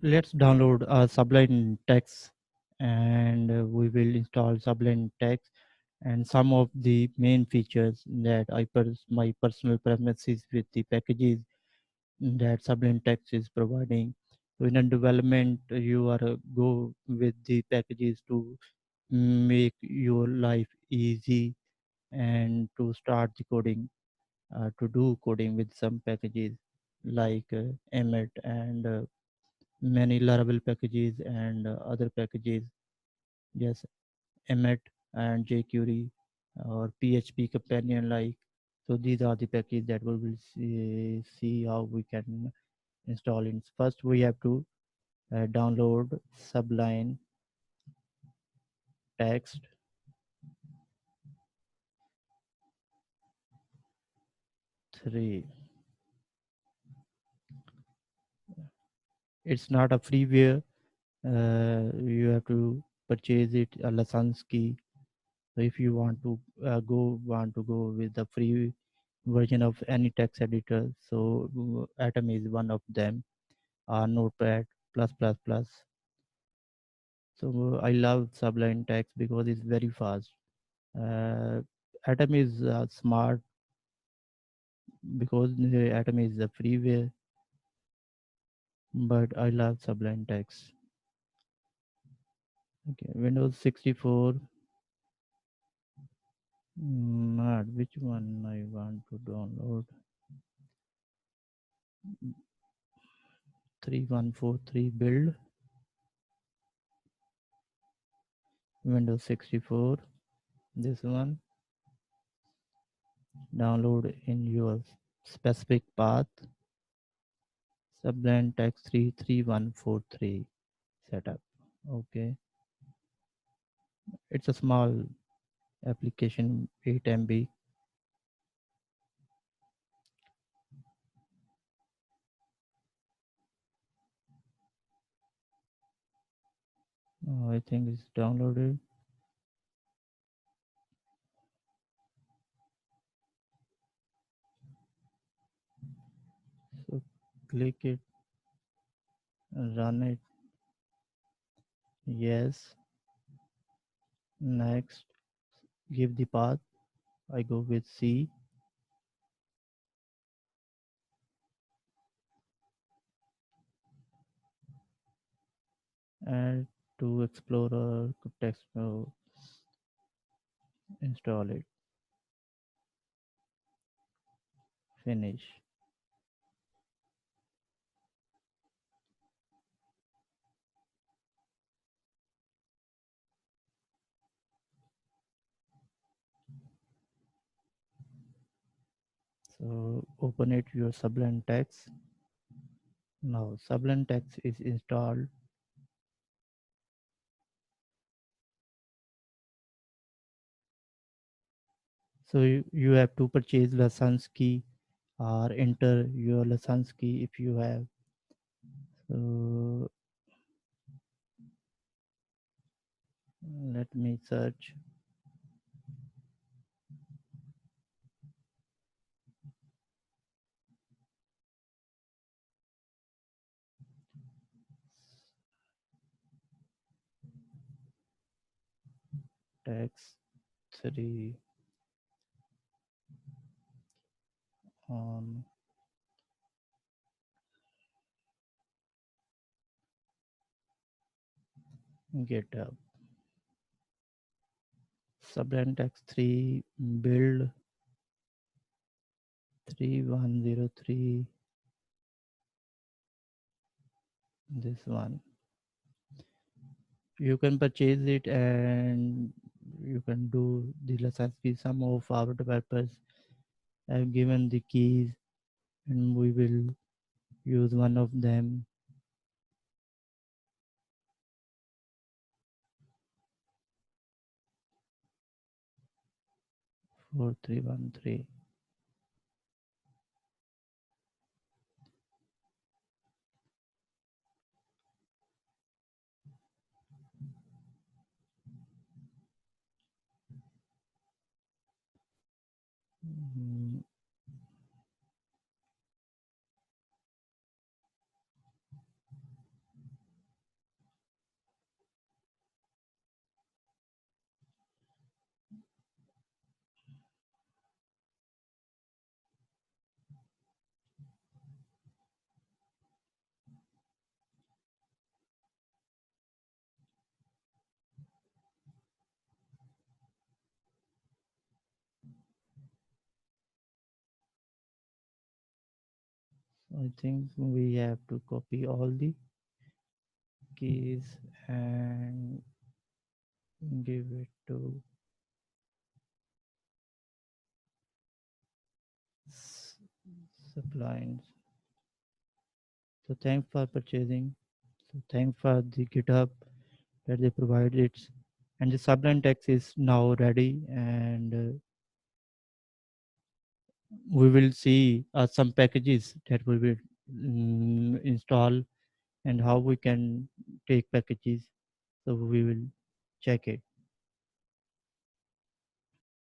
Let's download Sublime text, and we will install Sublime text and some of the main features that my personal preferences with the packages that Sublime text is providing. So in a development, you are go with the packages to make your life easy and to start the coding, to do coding with some packages like Emmet and many Laravel packages and other packages. Yes, Emmet and jQuery or PHP companion like. So these are the packages that we will see how we can install it. First, we have to download Sublime text 3. It's not a freeware. You have to purchase it a license key. So if you want to go with the free version of any text editor, so Atom is one of them, or Notepad plus plus plus. So I love Sublime text because it's very fast. Uh, Atom is smart because the Atom is a freeware, but I love Sublime text. Okay, Windows 64. Not which one I want to download. 3143 build Windows 64. This one download in your specific path. Sublime text 33143 setup. Okay, it's a small application, 8 MB. I think it's downloaded. So click it, run it. Yes. Next, give the path. I go with C. Add to Explorer text mode. Install it. Finish. So open it your Sublime text. Now Sublime text is installed. So you have to purchase license key or enter your license key if you have. So let me search. Text 3 on GitHub. Sublime text 3 build 3103. This one. You can purchase it and you can do the license key. Some of our developers have given the keys and we will use one of them. 4313. Mm, I think we have to copy all the keys and give it to s- Sublime. So thanks for purchasing. So thanks for the GitHub that they provide it. And the Sublime text is now ready, and we will see some packages that we will install and how we can take packages. So we will check it.